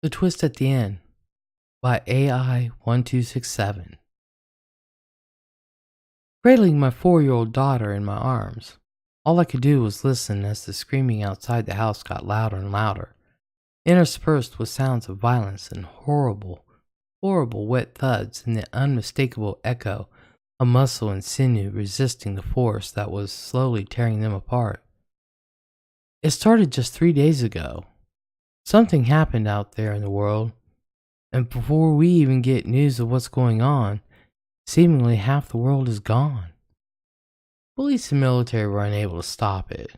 The Twist at the End by AI1267. Cradling my 4-year-old daughter in my arms, all I could do was listen as the screaming outside the house got louder and louder, interspersed with sounds of violence and horrible, horrible wet thuds and the unmistakable echo of muscle and sinew resisting the force that was slowly tearing them apart. It started just 3 days ago. Something happened out there in the world, and before we even get news of what's going on, seemingly half the world is gone. Police and military were unable to stop it.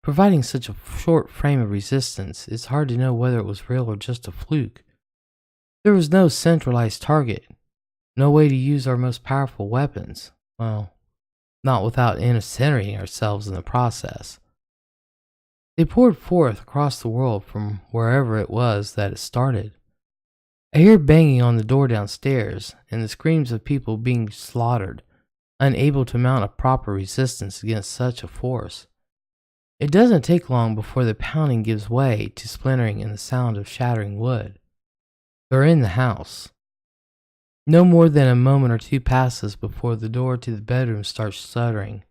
Providing such a short frame of resistance, it's hard to know whether it was real or just a fluke. There was no centralized target, no way to use our most powerful weapons, well, not without incinerating ourselves in the process. They poured forth across the world from wherever it was that it started. I hear banging on the door downstairs and the screams of people being slaughtered, unable to mount a proper resistance against such a force. It doesn't take long before the pounding gives way to splintering and the sound of shattering wood. They're in the house. No more than a moment or two passes before the door to the bedroom starts stuttering.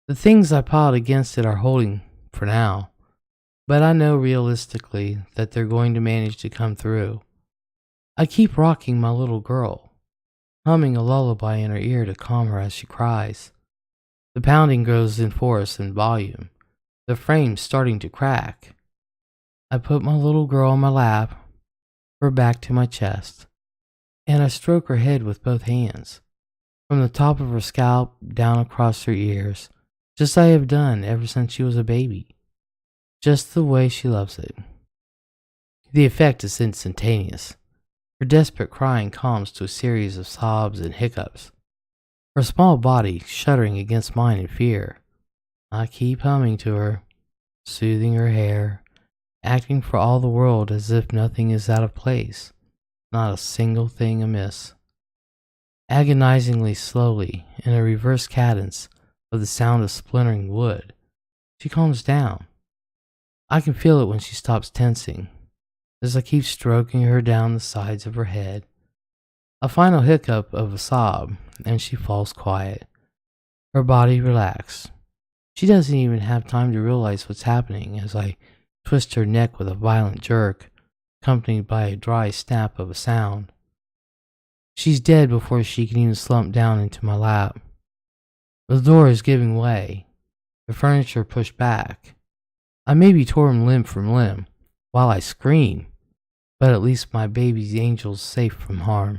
The things I piled against it are holding for now, but I know realistically that they're going to manage to come through. I keep rocking my little girl, humming a lullaby in her ear to calm her as she cries. The pounding grows in force and volume, the frame starting to crack. I put my little girl on my lap, her back to my chest, and I stroke her head with both hands, from the top of her scalp down across her ears, just as I have done ever since she was a baby, just the way she loves it. The effect is instantaneous. Her desperate crying calms to a series of sobs and hiccups, her small body shuddering against mine in fear. I keep humming to her, soothing her hair, acting for all the world as if nothing is out of place, not a single thing amiss. Agonizingly slowly, in a reverse cadence of the sound of splintering wood, she calms down. I can feel it when she stops tensing, as I keep stroking her down the sides of her head. A final hiccup of a sob, and she falls quiet, her body relaxed. She doesn't even have time to realize what's happening as I twist her neck with a violent jerk, accompanied by a dry snap of a sound. She's dead before she can even slump down into my lap. The door is giving way, the furniture pushed back. I may be torn limb from limb while I scream, but at least my baby's angel's safe from harm.